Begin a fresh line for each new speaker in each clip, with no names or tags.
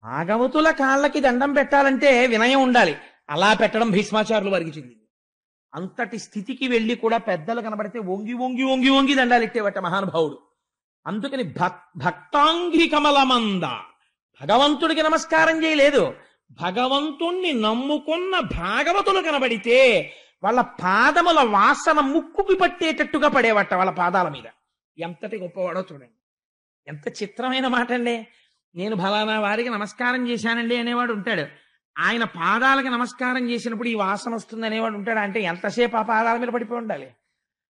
భాగవతుల కాళ్ళకి దండం పెట్టాలంటే వినయం ఉండాలి. అలా పెట్టడం భీష్మాచార్యుల వారికి చెందింది. అంతటి స్థితికి వెళ్ళి కూడా పెద్దలు కనబడితే వంగి వంగి వంగి వంగి దండాలు ఇట్టేవట మహానుభావుడు. అందుకని భక్తాంఘ్రి కమలమంద, భగవంతుడికి నమస్కారం చేయలేదు, భగవంతుణ్ణి నమ్ముకున్న భాగవతులు కనబడితే వాళ్ళ పాదముల వాసన ముక్కుకి పట్టేటట్టుగా పడేవట వాళ్ళ పాదాల మీద. ఎంతటి గొప్పవాడో చూడండి. ఎంత చిత్రమైన మాట అండి. నేను ఫలానా వారికి నమస్కారం చేశానండి అనేవాడు ఉంటాడు, ఆయన పాదాలకి నమస్కారం చేసినప్పుడు ఈ వాసన వస్తుంది అనేవాడు ఉంటాడు. అంటే ఎంతసేపు ఆ పాదాల మీద పడిపోయి ఉండాలి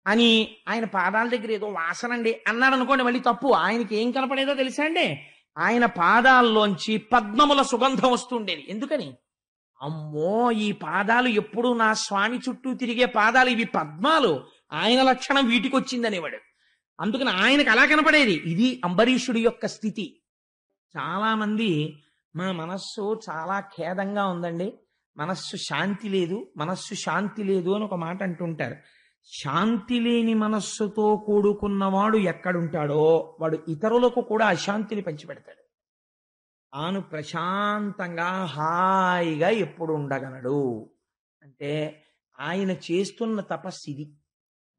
అని. ఆయన పాదాల దగ్గర ఏదో వాసన అండి అన్నాడు అనుకోండి, మళ్ళీ తప్పు. ఆయనకి ఏం కనపడేదో తెలుసా అండి? ఆయన పాదాల్లోంచి పద్మముల సుగంధం వస్తుండేది. ఎందుకని? అమ్మో, ఈ పాదాలు ఎప్పుడు నా స్వామి చుట్టూ తిరిగే పాదాలు, ఇవి పద్మాలు, ఆయన లక్షణం వీటికి వచ్చిందనేవాడు. అందుకని ఆయనకు అలా కనపడేది. ఇది అంబరీషుడి యొక్క స్థితి. చాలా మంది మా మనస్సు చాలా ఖేదంగా ఉందండి, మనస్సు శాంతి లేదు, మనస్సు శాంతి లేదు అని ఒక మాట అంటుంటారు. శాంతి లేని మనస్సుతో కూడుకున్నవాడు ఎక్కడుంటాడో వాడు ఇతరులకు కూడా అశాంతిని పంచిపెడతాడు. తాను ప్రశాంతంగా హాయిగా ఎప్పుడు ఉండగలడు అంటే ఆయన చేస్తున్న తపస్సు ఇది.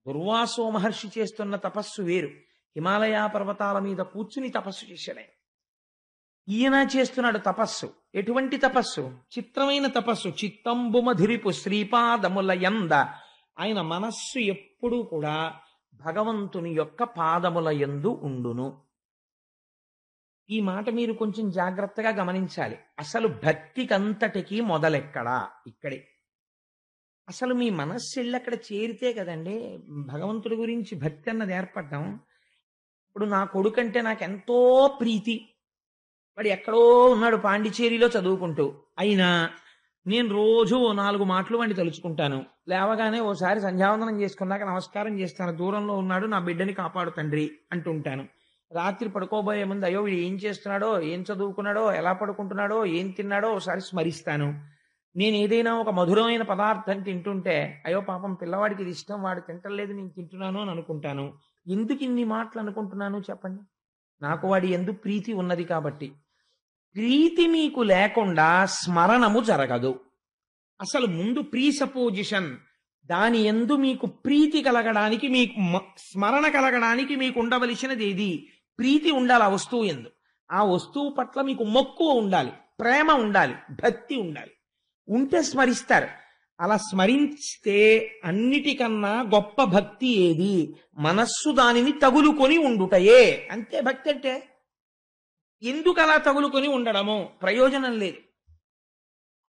దుర్వాసో మహర్షి చేస్తున్న తపస్సు వేరు. హిమాలయ పర్వతాల మీద కూర్చుని తపస్సు చేశాడు ఆయన. ఈయన చేస్తున్నాడు తపస్సు. ఎటువంటి తపస్సు? చిత్రమైన తపస్సు. చిత్తంబుమధిరిపు శ్రీపాదముల యంద. ఆయన మనస్సు ఎప్పుడూ కూడా భగవంతుని యొక్క పాదముల యందు ఉండును. ఈ మాట మీరు కొంచెం జాగ్రత్తగా గమనించాలి. అసలు భక్తికంతటికి మొదలెక్కడా? ఇక్కడే. అసలు మీ మనస్సు వెళ్ళి అక్కడ చేరితే కదండి భగవంతుడి గురించి భక్తి అన్నది ఏర్పడ్డం. ఇప్పుడు నా కొడుకంటే నాకెంతో ప్రీతి, వాడు ఎక్కడో ఉన్నాడు పాండిచేరిలో చదువుకుంటూ, అయినా నేను రోజు 4 మాటలు వాడిని తలుచుకుంటాను. లేవగానే ఓసారి సంధ్యావందనం చేసుకున్నాక నమస్కారం చేస్తాను, దూరంలో ఉన్నాడు నా బిడ్డని కాపాడు తండ్రి అంటుంటాను. రాత్రి పడుకోబోయే ముందు అయ్యో వీడు ఏం చేస్తున్నాడో, ఏం చదువుకున్నాడో, ఎలా పడుకుంటున్నాడో, ఏం తిన్నాడో ఒకసారి స్మరిస్తాను. నేను ఏదైనా ఒక మధురమైన పదార్థం తింటుంటే అయ్యో పాపం పిల్లవాడికి ఇది ఇష్టం, వాడు తింటలేదు, నేను తింటున్నాను అని అనుకుంటాను. ఎందుకు ఇన్ని మాటలు అనుకుంటున్నాను చెప్పండి? నాకు వాడి యందు ప్రీతి ఉన్నది కాబట్టి. ప్రీతి మీకు లేకుండా స్మరణము జరగదు. అసలు ముందు ప్రీసపోజిషన్, దాని యందు మీకు ప్రీతి కలగడానికి, మీకు స్మరణ కలగడానికి మీకు ఉండవలసినది ఏది? ప్రీతి ఉండాలి ఆ వస్తువు యందు. ఆ వస్తువు పట్ల మీకు మక్కువ ఉండాలి, ప్రేమ ఉండాలి, భక్తి ఉండాలి. ఉంటే స్మరిస్తారు. అలా స్మరిస్తే అన్నిటికన్నా గొప్ప భక్తి ఏది? మనస్సు దానిని తగులుకొని ఉండుటయే. అంతే భక్తి అంటే. ఎందుకు అలా తగులుకొని ఉండడము? ప్రయోజనం లేదు.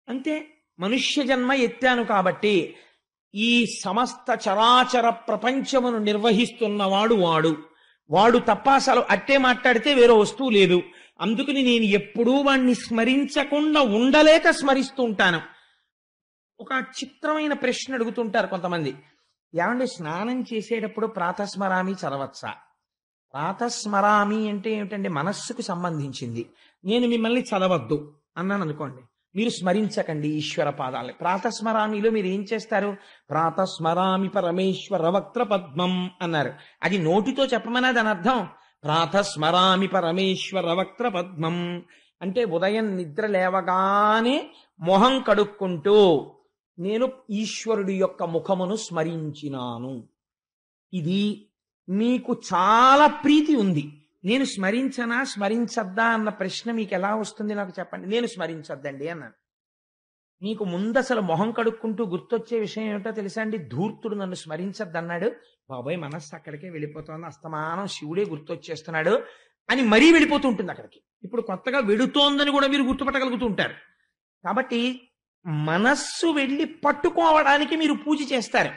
అంతే. మనుష్య జన్మ ఎత్తాను కాబట్టి ఈ సమస్త చరాచర ప్రపంచమును నిర్వహిస్తున్నవాడు వాడు తప్ప అసలు అట్టే మాట్లాడితే వేరే వస్తువు లేదు. అందుకని నేను ఎప్పుడూ వాణ్ణి స్మరించకుండా ఉండలేక స్మరిస్తూ ఉంటాను. ఒక చిత్రమైన ప్రశ్న అడుగుతుంటారు కొంతమంది, ఏమంటే స్నానం చేసేటప్పుడు ప్రాతస్మరామి చదవచ్చా? ప్రాతస్మరామి అంటే ఏమిటండి? మనస్సుకు సంబంధించింది. నేను మిమ్మల్ని చదవద్దు అన్నాను అనుకోండి, మీరు స్మరించకండి ఈశ్వర పాదాలని. ప్రాతస్మరామిలో మీరు ఏం చేస్తారు? ప్రాతస్మరామి పరమేశ్వర వక్త్ర పద్మం అన్నారు. అది నోటితో చెప్పమన్నా దాని అర్థం ప్రాతస్మరామి పరమేశ్వర వక్త్ర పద్మం అంటే ఉదయం నిద్ర లేవగానే మొహం కడుక్కుంటూ నేను ఈశ్వరుడి యొక్క ముఖమును స్మరించినాను. ఇది మీకు చాలా ప్రీతి ఉంది. నేను స్మరించనా స్మరించద్దా అన్న ప్రశ్న మీకు ఎలా వస్తుంది నాకు చెప్పండి. నేను స్మరించద్దండి అన్నాను. మీకు ముందు అసలు మొహం కడుక్కుంటూ గుర్తొచ్చే విషయం ఏమిటో తెలుసా అండి? ధూర్తుడు నన్ను స్మరించద్దన్నాడు, బాబాయ్ మనస్సు అక్కడికే వెళ్ళిపోతుంది, అస్తమానం శివుడే గుర్తొచ్చేస్తున్నాడు అని మరీ వెళ్ళిపోతూ ఉంటుంది అక్కడికి. ఇప్పుడు కొత్తగా వెడుతోందని కూడా మీరు గుర్తుపట్టగలుగుతూ ఉంటారు. కాబట్టి మనస్సు వెళ్ళి పట్టుకోవడానికి మీరు పూజ చేస్తారు.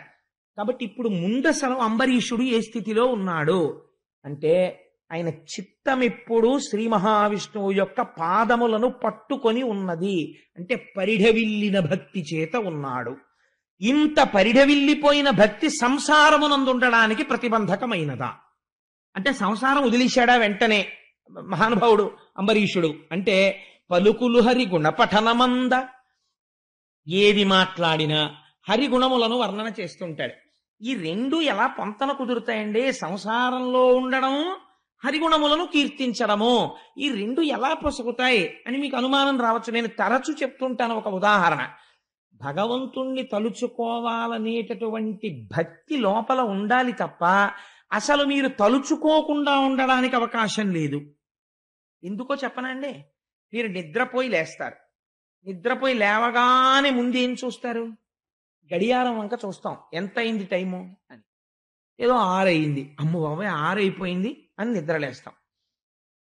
కాబట్టి ఇప్పుడు ముందసలు అంబరీషుడు ఏ స్థితిలో ఉన్నాడు అంటే ఆయన చిత్తం ఎప్పుడు శ్రీ మహావిష్ణువు యొక్క పాదములను పట్టుకొని ఉన్నది. అంటే పరిఢవిల్లిన భక్తి చేత ఉన్నాడు. ఇంత పరిఢవిల్లిపోయిన భక్తి సంసారమునందుండడానికి ప్రతిబంధకమైనదా? అంటే సంసారం వదిలేశాడా వెంటనే మహానుభావుడు అంబరీషుడు? అంటే పలుకులు హరి గుణపఠనమంద, ఏది మాట్లాడినా హరిగుణములను వర్ణన చేస్తుంటాడు. ఈ రెండు ఎలా పొంతన కుదురుతాయండి? సంసారంలో ఉండడం, హరిగుణములను కీర్తించడము. ఈ రెండు ఎలా పొసగుతాయి అని మీకు అనుమానం రావచ్చు. నేను తరచు చెప్తుంటాను ఒక ఉదాహరణ. భగవంతుణ్ణి తలుచుకోవాలనేటటువంటి భక్తి లోపల ఉండాలి తప్ప అసలు మీరు తలుచుకోకుండా ఉండడానికి అవకాశం లేదు. ఎందుకో చెప్పనండి. మీరు నిద్రపోయి లేస్తారు. నిద్రపోయి లేవగానే ముందు ఏం చూస్తారు? గడియారం వంక చూస్తాం, ఎంత అయింది టైము అని. ఏదో 6 అయింది, అమ్మ బాబాయ్ 6 అయిపోయింది అని నిద్రలేస్తాం.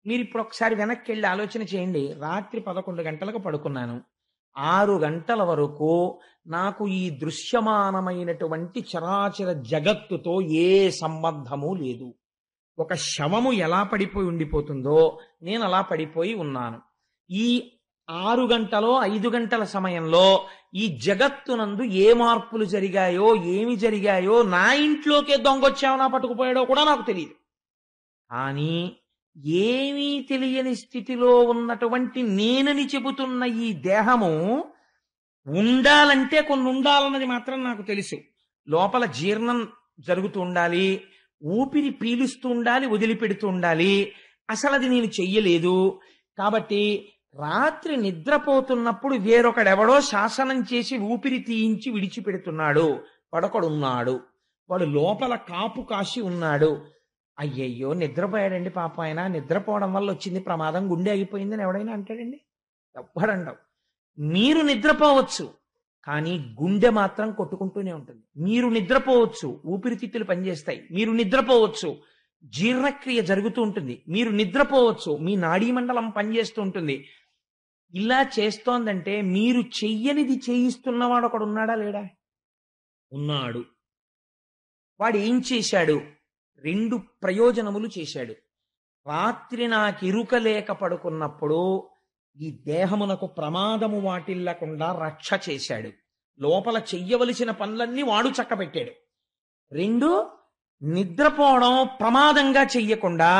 మీరు ఇప్పుడు ఒకసారి వెనక్కి వెళ్ళి ఆలోచన చేయండి. రాత్రి 11 గంటలకు పడుకున్నాను, 6 గంటల వరకు నాకు ఈ దృశ్యమానమైనటువంటి చరాచర జగత్తుతో ఏ సంబంధము లేదు. ఒక శవము ఎలా పడిపోయి ఉండిపోతుందో నేను అలా పడిపోయి ఉన్నాను. ఈ 6 గంటలో 5 గంటల సమయంలో ఈ జగత్తునందు ఏ మార్పులు జరిగాయో, ఏమి జరిగాయో, నా ఇంట్లోకే దొంగొచ్చావో, నా పట్టుకుపోయాడో కూడా నాకు తెలియదు. కానీ ఏమీ తెలియని స్థితిలో ఉన్నటువంటి నేనని చెబుతున్న ఈ దేహము ఉండాలంటే కొన్ని ఉండాలన్నది మాత్రం నాకు తెలుసు. లోపల జీర్ణం జరుగుతూ ఉండాలి, ఊపిరి పీలుస్తూ ఉండాలి, వదిలిపెడుతూ ఉండాలి. అసలు అది నేను చెయ్యలేదు. కాబట్టి రాత్రి నిద్రపోతున్నప్పుడు వేరొకడెవడో శాసనం చేసి ఊపిరి తీయించి విడిచిపెడుతున్నాడు. పడకడున్నాడు, వాడు లోపల కాపు కాసి ఉన్నాడు. అయ్యయ్యో నిద్రపోయాడండి పాప, ఆయన నిద్రపోవడం వల్ల వచ్చింది ప్రమాదం, గుండె ఆగిపోయిందని ఎవడైనా అంటాడండి? ఎవ్వడండవు. మీరు నిద్రపోవచ్చు, కానీ గుండె మాత్రం కొట్టుకుంటూనే ఉంటుంది. మీరు నిద్రపోవచ్చు, ఊపిరితిత్తులు పనిచేస్తాయి. మీరు నిద్రపోవచ్చు, జీర్ణక్రియ జరుగుతూ ఉంటుంది. మీరు నిద్రపోవచ్చు, మీ నాడీ మండలం పనిచేస్తూ ఉంటుంది. ఇలా చేస్తోందంటే మీరు చెయ్యనిది చేయిస్తున్నవాడు ఒకడు ఉన్నాడా లేడా? ఉన్నాడు. వాడు ఏం చేశాడు? 2 ప్రయోజనములు చేశాడు. రాత్రి నాకు ఇరుక లేక పడుకున్నప్పుడు ఈ దేహమునకు ప్రమాదము వాటిల్లకుండా రక్ష చేశాడు. లోపల చెయ్యవలసిన పనులన్నీ వాడు చక్కబెట్టాడు. 2, నిద్రపోవడం ప్రమాదంగా చెయ్యకుండా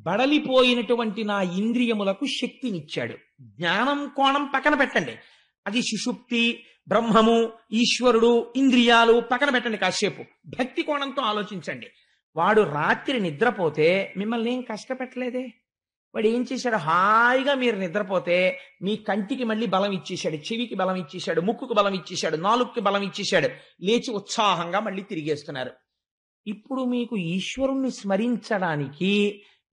బడలిపోయినటువంటి నా ఇంద్రియములకు శక్తినిచ్చాడు. జ్ఞానం కోణం పక్కన పెట్టండి, అది సుషుప్తి, బ్రహ్మము, ఈశ్వరుడు, ఇంద్రియాలు పక్కన పెట్టండి. కాసేపు భక్తి కోణంతో ఆలోచించండి. వాడు రాత్రి నిద్రపోతే మిమ్మల్ని ఏం కష్టపెట్టలేదే. వాడు ఏం చేశాడు? హాయిగా మీరు నిద్రపోతే మీ కంటికి మళ్ళీ బలం ఇచ్చేశాడు, చెవికి బలం ఇచ్చేశాడు, ముక్కుకు బలం ఇచ్చేశాడు, నాలుగుకి బలం ఇచ్చేశాడు. లేచి ఉత్సాహంగా మళ్ళీ తిరిగేస్తున్నారు. ఇప్పుడు మీకు ఈశ్వరుణ్ణి స్మరించడానికి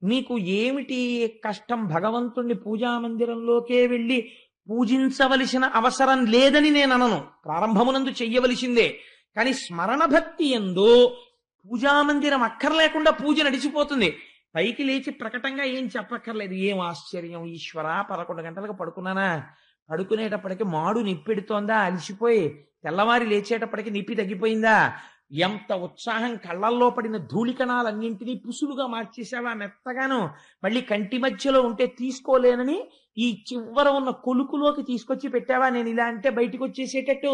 మీకు ఏమిటి కష్టం? భగవంతుణ్ణి పూజామందిరంలోకే వెళ్ళి పూజించవలసిన అవసరం లేదని నేను అనను. ప్రారంభమునందు చెయ్యవలసిందే. కానీ స్మరణ భక్తి యందు పూజామందిరం అక్కర్లేకుండా పూజ నడిచిపోతుంది. పైకి లేచి ప్రకటంగా ఏం చెప్పక్కర్లేదు. ఏం ఆశ్చర్యం ఈశ్వర, 11 గంటలకు పడుకున్నానా, పడుకునేటప్పటికి మాడు నిప్పెడుతోందా, అలిసిపోయి తెల్లవారి లేచేటప్పటికి నిప్పి తగ్గిపోయిందా, ఎంత ఉత్సాహం, కళ్ళల్లో పడిన ధూళికణాలన్నింటినీ పుసులుగా మార్చేసావా మెత్తగాను, మళ్ళీ కంటి మధ్యలో ఉంటే తీసుకోలేనని ఈ చివర ఉన్న కొలుకులోకి తీసుకొచ్చి పెట్టావా, నేను ఇలా అంటే బయటికి వచ్చేసేటట్టు,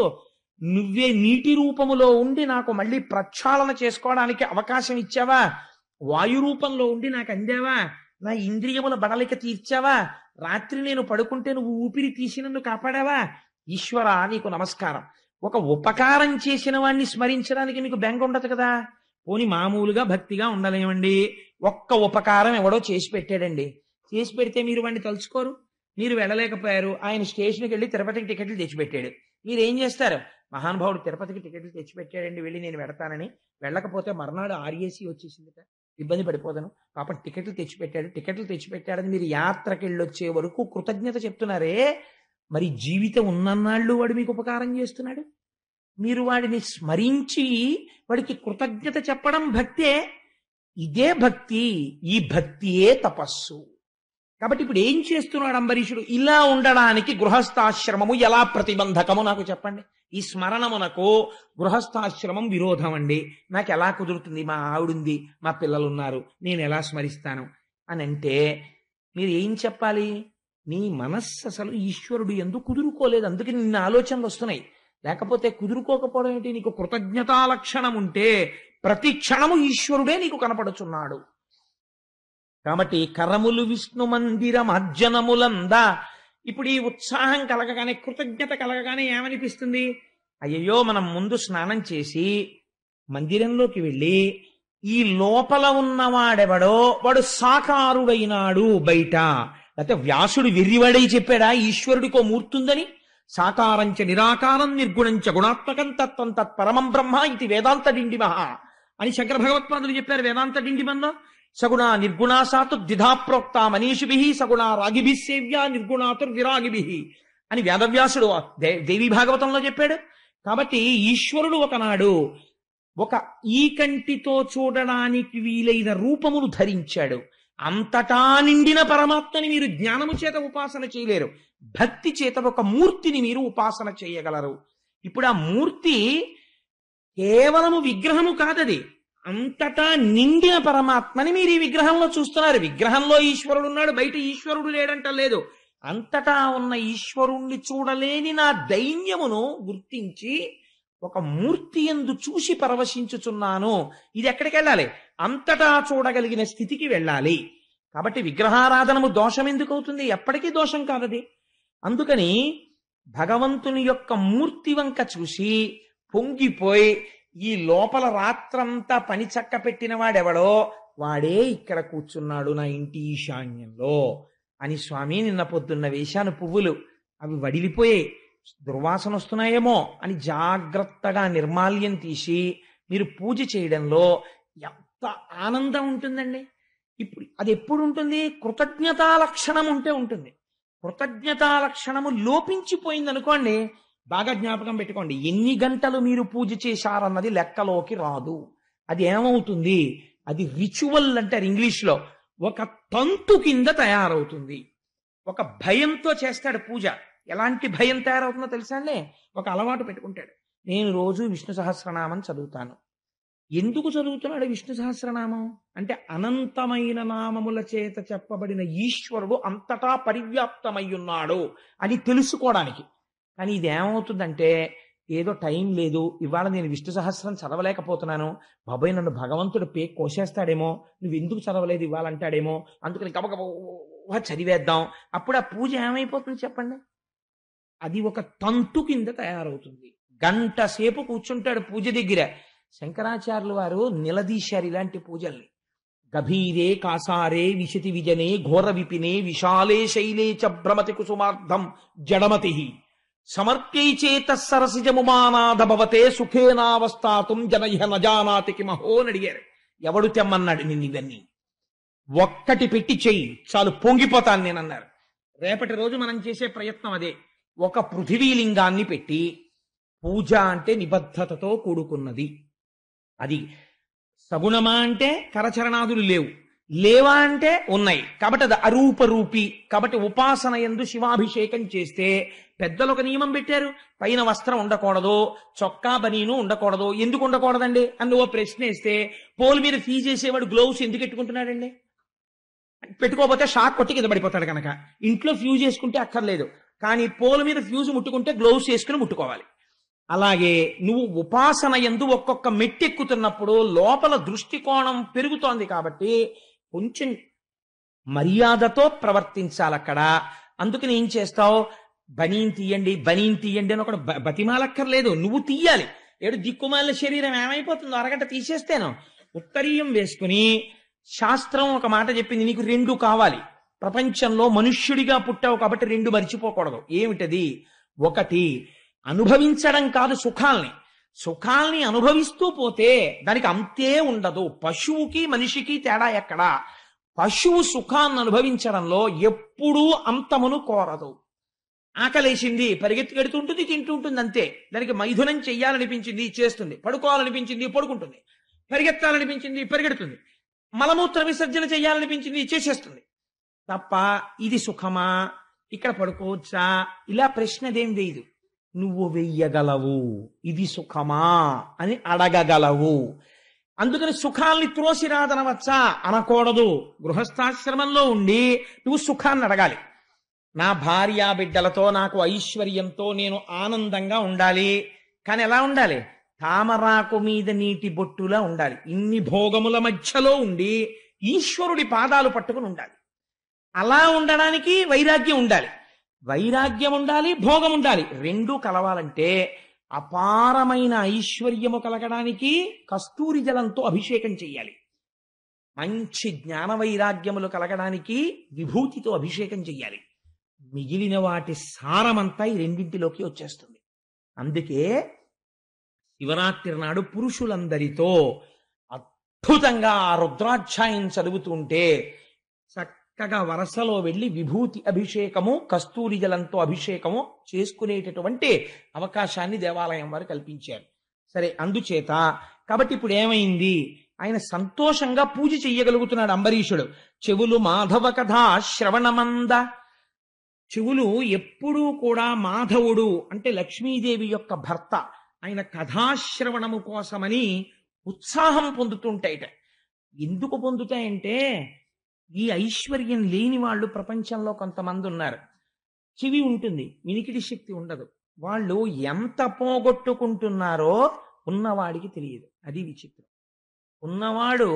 నువ్వే నీటి రూపములో ఉండి నాకు మళ్ళీ ప్రక్షాళన చేసుకోవడానికి అవకాశం ఇచ్చావా, వాయు రూపంలో ఉండి నాకు అందావా, నా ఇంద్రియముల బడలిక తీర్చావా, రాత్రి నేను పడుకుంటే నువ్వు ఊపిరి తీసి నన్ను కాపాడావా. ఈశ్వరా నీకు నమస్కారం. ఒక ఉపకారం చేసిన వాడిని స్మరించడానికి మీకు బెంగ ఉండదు కదా. పోని మామూలుగా భక్తిగా ఉండలేమండి. ఒక్క ఉపకారం ఎవడో చేసి పెట్టాడండి, చేసి పెడితే మీరు వాడిని తలుచుకోరు. మీరు వెళ్ళలేకపోయారు, ఆయన స్టేషన్కి వెళ్ళి తిరుపతికి టికెట్లు తెచ్చిపెట్టాడు. మీరు ఏం చేస్తారు? మహానుభావుడు తిరుపతికి టికెట్లు తెచ్చిపెట్టాడండి, వెళ్ళి నేను వెడతానని. వెళ్ళకపోతే మర్నాడు ఆర్ఏసీ వచ్చేసిందిట, ఇబ్బంది పడిపోతాను, పాపం టికెట్లు తెచ్చిపెట్టాడని మీరు యాత్రకి వెళ్ళొచ్చే వరకు కృతజ్ఞత చెప్తున్నారే. మరి జీవితం ఉన్నన్నాళ్ళు వాడు మీకు ఉపకారం చేస్తున్నాడు. మీరు వాడిని స్మరించి వాడికి కృతజ్ఞత చెప్పడం భక్తే. ఇదే భక్తి. ఈ భక్తియే తపస్సు. కాబట్టి ఇప్పుడు ఏం చేస్తున్నాడు అంబరీషుడు? ఇలా ఉండడానికి గృహస్థాశ్రమము ఎలా ప్రతిబంధకము నాకు చెప్పండి. ఈ స్మరణమునకు గృహస్థాశ్రమం విరోధం అండి. నాకు ఎలా కుదురుతుంది? మా ఆవిడుంది, మా పిల్లలున్నారు, నేను ఎలా స్మరిస్తాను అని అంటే మీరు ఏం చెప్పాలి? నీ మనస్సు అసలు ఈశ్వరుడు ఎందుకు కుదురుకోలేదు, అందుకే నిన్న ఆలోచనలు వస్తున్నాయి. లేకపోతే కుదురుకోకపోవడం ఏంటి? నీకు కృతజ్ఞతా లక్షణం ఉంటే ప్రతి క్షణము ఈశ్వరుడే నీకు కనపడుచున్నాడు. కాబట్టి కరములు విష్ణు మందిరం అర్జనములందా. ఇప్పుడు ఈ ఉత్సాహం కలగగానే, కృతజ్ఞత కలగగానే ఏమనిపిస్తుంది? అయ్యయ్యో మనం ముందు స్నానం చేసి మందిరంలోకి వెళ్ళి ఈ లోపల ఉన్నవాడెవడో వాడు సాకారుడైనాడు బయట. లేకపోతే వ్యాసుడు వెర్రివాడై చెప్పాడా ఈశ్వరుడికో మూర్తుందని? సాకారంచ నిరాకారం నిర్గుణంచ గుణాత్మకం తత్వం తత్పరమం బ్రహ్మ ఇది వేదాంత డిండిమః అని శంకర భగవత్పాదులు చెప్పారు వేదాంత డిండిమంలో. సగుణ నిర్గుణాసాతు ద్విధా ప్రోక్త మనీషిభి సగుణ రాగిభి సేవ్య నిర్గుణాతుర్విరాగిభి అని వేదవ్యాసుడు దేవి భాగవతంలో చెప్పాడు. కాబట్టి ఈశ్వరుడు ఒకనాడు ఒక ఈ కంటితో చూడడానికి వీలైన రూపమును ధరించాడు. అంతటా నిండిన పరమాత్మని మీరు జ్ఞానము చేత ఉపాసన చేయలేరు, భక్తి చేత ఒక మూర్తిని మీరు ఉపాసన చేయగలరు. ఇప్పుడు ఆ మూర్తి కేవలము విగ్రహము కాదది, అంతటా నిండిన పరమాత్మని మీరు ఈ విగ్రహంలో చూస్తున్నారు. విగ్రహంలో ఈశ్వరుడు ఉన్నాడు, బయట ఈశ్వరుడు లేడంట లేదు. అంతటా ఉన్న ఈశ్వరుణ్ణి చూడలేని నా దైన్యమును గుర్తించి ఒక మూర్తి యందు చూసి పరవశించుచున్నాను. ఇది ఎక్కడికి వెళ్ళాలి? అంతటా చూడగలిగిన స్థితికి వెళ్ళాలి. కాబట్టి విగ్రహారాధనము దోషం ఎందుకు అవుతుంది? ఎప్పటికీ దోషం కాదది. అందుకని భగవంతుని యొక్క మూర్తి వంక చూసి పొంగిపోయి ఈ లోపల రాత్రంతా పని చక్క పెట్టిన వాడెవడో వాడే ఇక్కడ కూర్చున్నాడు నా ఇంటి ఈశాన్యంలో అని. స్వామి నిన్న పొద్దున్న వేశాను పువ్వులు, అవి వడిలిపోయాయి, దుర్వాసన వస్తున్నాయేమో అని జాగ్రత్తగా నిర్మాల్యం తీసి మీరు పూజ చేయడంలో ఎంత ఆనందం ఉంటుందండి. ఇప్పుడు అది ఎప్పుడు ఉంటుంది? కృతజ్ఞతా లక్షణం ఉంటే ఉంటుంది. కృతజ్ఞతా లక్షణము లోపించిపోయింది అనుకోండి, బాగా జ్ఞాపకం పెట్టుకోండి, ఎన్ని గంటలు మీరు పూజ చేశారన్నది లెక్కలోకి రాదు. అది ఏమవుతుంది? అది రిచువల్ అంటారు ఇంగ్లీష్లో, ఒక తంతు కింద తయారవుతుంది. ఒక భయంతో చేస్తాడు పూజ. ఎలాంటి భయం తయారవుతుందో తెలుసా అండి? ఒక అలవాటు పెట్టుకుంటాడు, నేను రోజు విష్ణు సహస్రనామం చదువుతాను. ఎందుకు చదువుతున్నాడు విష్ణు సహస్రనామం అంటే అనంతమైన నామముల చేత చెప్పబడిన ఈశ్వరుడు అంతటా పరివ్యాప్తమై ఉన్నాడు అని తెలుసుకోవడానికి. కానీ ఇది ఏమవుతుందంటే, ఏదో టైం లేదు, ఇవాళ నేను విష్ణు సహస్రం చదవలేకపోతున్నాను, బాబాయ్ నన్ను భగవంతుడు కోసేస్తాడేమో, నువ్వు ఎందుకు చదవలేదు ఇవాళ అంటాడేమో, అందుకని గబగబా చదివేద్దాం. అప్పుడు ఆ పూజ ఏమైపోతుంది చెప్పండి? అది ఒక తంతు కింద తయారవుతుంది. గంట సేపు కూర్చుంటాడు పూజ దగ్గర. శంకరాచార్యులు వారు నిలదీశారు ఇలాంటి పూజల్ని. గభీరే కాసారే విశతి విజనే ఘోర విపినే విశాలే శైలే చ భ్రమతి కుసుమార్థం జడమతి సమర్ప్యై చేత సరసిజముమానాద భవతే సుఖేనావస్థాతుం జనయ్య నజానాతి కిమహో అని అడిగారు. ఎవడు తెమ్మన్నాడు నిన్ను ఇవన్నీ? ఒక్కటి పెట్టి చెయ్యి చాలు, పొంగిపోతాను నేనన్నారు. రేపటి రోజు మనం చేసే ప్రయత్నం అదే. ఒక పృథివీలింగాన్ని పెట్టి, పూజ అంటే నిబద్ధతతో కూడుకున్నది. అది సగుణమా అంటే కరచరణాదులు లేవు, లేవా అంటే ఉన్నాయి, కాబట్టి అది అరూపరూపి. కాబట్టి ఉపాసన యందు శివాభిషేకం చేస్తే పెద్దలు ఒక నియమం పెట్టారు, పైన వస్త్రం ఉండకూడదు, చొక్కా బనీను ఉండకూడదు. ఎందుకు ఉండకూడదండి అని ఓ ప్రశ్న వేస్తే, పోల్ మీద ఫీజు చేసేవాడు గ్లౌస్ ఎందుకు పెట్టుకుంటున్నాడండి? పెట్టుకోకపోతే షాక్ కొట్టి కింద పడిపోతాడు కనుక. ఇంట్లో ఫ్యూజ్ చేసుకుంటే అక్కర్లేదు, కానీ పోల్ మీద ఫ్యూజ్ ముట్టుకుంటే గ్లౌస్ వేసుకుని ముట్టుకోవాలి. అలాగే నువ్వు ఉపాసన యందు ఒక్కొక్క మెట్టెక్కుతున్నప్పుడు లోపల దృష్టికోణం పెరుగుతోంది కాబట్టి కొంచెం మర్యాదతో ప్రవర్తించాలి అక్కడ. అందుకని ఏం చేస్తావు? బనీన్ తీయండి అని ఒకడు బతిమాలక్కర్లేదు, నువ్వు తీయాలి. ఏడు దిక్కుమాలిన శరీరం ఏమైపోతుందో అరగంట తీసేస్తేను. ఉత్తరీయం వేసుకుని శాస్త్రం ఒక మాట చెప్పింది, నీకు రెండు కావాలి. ప్రపంచంలో మనుష్యుడిగా పుట్టావు కాబట్టి రెండు మర్చిపోకూడదు. ఏమిటది? ఒకటి, అనుభవించడం కాదు సుఖాల్ని అనుభవిస్తూ పోతే దానికి అంతే ఉండదు. పశువుకి మనిషికి తేడా ఎక్కడా? పశువు సుఖాన్ని అనుభవించడంలో ఎప్పుడూ అంతమును కోరదు. ఆకలేసింది పరిగెత్తుకెడుతూ ఉంటుంది, తింటూ ఉంటుంది, అంతే. దానికి మైథునం చెయ్యాలనిపించింది చేస్తుంది, పడుకోవాలనిపించింది పడుకుంటుంది, పరిగెత్తాలనిపించింది పరిగెడుతుంది, మలమూత్ర విసర్జన చెయ్యాలనిపించింది చేసేస్తుంది తప్ప ఇది సుఖమా, ఇక్కడ పడుకోవచ్చా, ఇలా ప్రశ్నదేం వేయదు. నువ్వు వెయ్యగలవు, ఇది సుఖమా అని అడగగలవు. అందుకని సుఖాల్ని త్రోసిరాదనవచ్చా అనకూడదు. గృహస్థాశ్రమంలో ఉండి నువ్వు సుఖాన్ని అడగాలి. నా భార్యా బిడ్డలతో నాకు ఐశ్వర్యంతో నేను ఆనందంగా ఉండాలి. కానీ ఎలా ఉండాలి? తామరాకు మీద నీటి బొట్టులా ఉండాలి. ఇన్ని భోగముల మధ్యలో ఉండి ఈశ్వరుడి పాదాలు పట్టుకుని ఉండాలి. అలా ఉండడానికి వైరాగ్యం ఉండాలి. వైరాగ్యం ఉండాలి, భోగం ఉండాలి. రెండూ కలవాలంటే అపారమైన ఐశ్వర్యము కలగడానికి కస్తూరి జలంతో అభిషేకం చెయ్యాలి. మంచి జ్ఞాన వైరాగ్యములు కలగడానికి విభూతితో అభిషేకం చెయ్యాలి. మిగిలిన వాటి సారమంతా ఈ రెండింటిలోకి వచ్చేస్తుంది. అందుకే శివరాత్రి నాడు పురుషులందరితో అద్భుతంగా ఆ రుద్రాధ్యాయం చదువుతుంటే చక్కగా వరసలో వెళ్ళి విభూతి అభిషేకము కస్తూరి జలంతో అభిషేకము చేసుకునేటటువంటి అవకాశాన్ని దేవాలయం వారు కల్పించారు. సరే, అందుచేత కాబట్టి ఇప్పుడు ఏమైంది, ఆయన సంతోషంగా పూజ చెయ్యగలుగుతున్నాడు అంబరీషుడు. చెవులు మాధవ కథా శ్రవణమంద, చెవులు ఎప్పుడూ కూడా మాధవుడు అంటే లక్ష్మీదేవి యొక్క భర్త, ఆయన కథాశ్రవణము కోసమని ఉత్సాహం పొందుతుంటాయిట. ఎందుకు పొందుతాయంటే ఈ ఐశ్వర్యం లేని వాళ్ళు ప్రపంచంలో కొంతమంది ఉన్నారు. చెవి ఉంటుంది, వినికిడి శక్తి ఉండదు. వాళ్ళు ఎంత పోగొట్టుకుంటున్నారో ఉన్నవాడికి తెలియదు. అది విచిత్రం. ఉన్నవాడు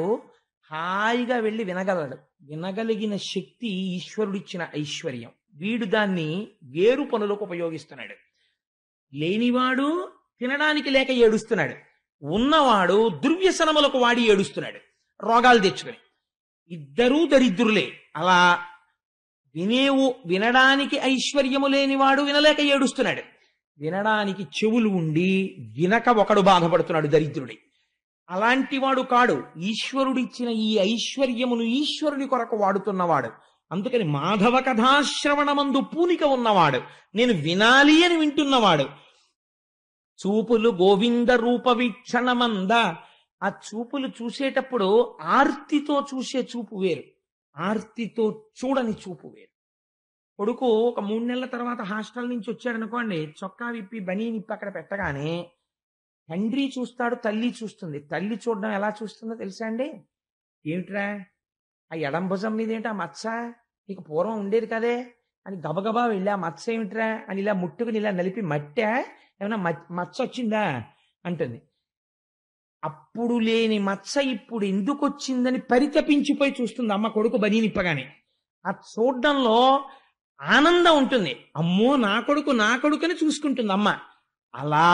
హాయిగా వెళ్ళి వినగలడు. వినగలిగిన శక్తి ఈశ్వరుడిచ్చిన ఐశ్వర్యం. వీడు దాన్ని వేరు పనులకు ఉపయోగిస్తున్నాడు. లేనివాడు తినడానికి లేక ఏడుస్తున్నాడు. ఉన్నవాడు దుర్వ్యసనములకు వాడి ఏడుస్తున్నాడు, రోగాలు తెచ్చుకుని. ఇద్దరూ దరిద్రులే. అలా వినడానికి ఐశ్వర్యము లేనివాడు వినలేక ఏడుస్తున్నాడు. వినడానికి చెవులు ఉండి వినక ఒకడు బాధపడుతున్నాడు, దరిద్రుడి. అలాంటి వాడు కాడు. ఈశ్వరుడిచ్చిన ఈ ఐశ్వర్యమును ఈశ్వరుని కొరకు వాడుతున్నవాడు. అందుకని మాధవ కథాశ్రవణమందు పూనిక ఉన్నవాడు, నేను వినాలి అని వింటున్నవాడు. చూపులు గోవింద రూప వీక్షణమంద, ఆ చూపులు చూసేటప్పుడు ఆర్తితో చూసే చూపు వేరు, ఆర్తితో చూడని చూపు వేరు. కొడుకు ఒక 3 నెలల తర్వాత హాస్టల్ నుంచి వచ్చాడనుకోండి, చొక్కా విప్పి బనీ నిప్పి అక్కడ పెట్టగానే తండ్రి చూస్తాడు, తల్లి చూస్తుంది. తల్లి చూడడం ఎలా చూస్తుందో తెలుసా అండి? ఏమిట్రా ఆ ఎడం భుజం మీద ఏంటి ఆ మచ్చ, నీకు పూర్వం ఉండేది కదే అని గబగబా వెళ్ళి ఆ మచ్చ ఏమిట్రా అని ఇలా ముట్టుకుని ఇలా నలిపి మట్టా ఏమైనా మచ్చ వచ్చిందా అంటుంది. అప్పుడు లేని మచ్చ ఇప్పుడు ఎందుకు వచ్చిందని పరితపించిపోయి చూస్తుంది అమ్మ కొడుకు బనీ నిప్పగానే. ఆ చూడడంలో ఆనందం ఉంటుంది. అమ్మో నా కొడుకుని చూసుకుంటుంది అమ్మ. అలా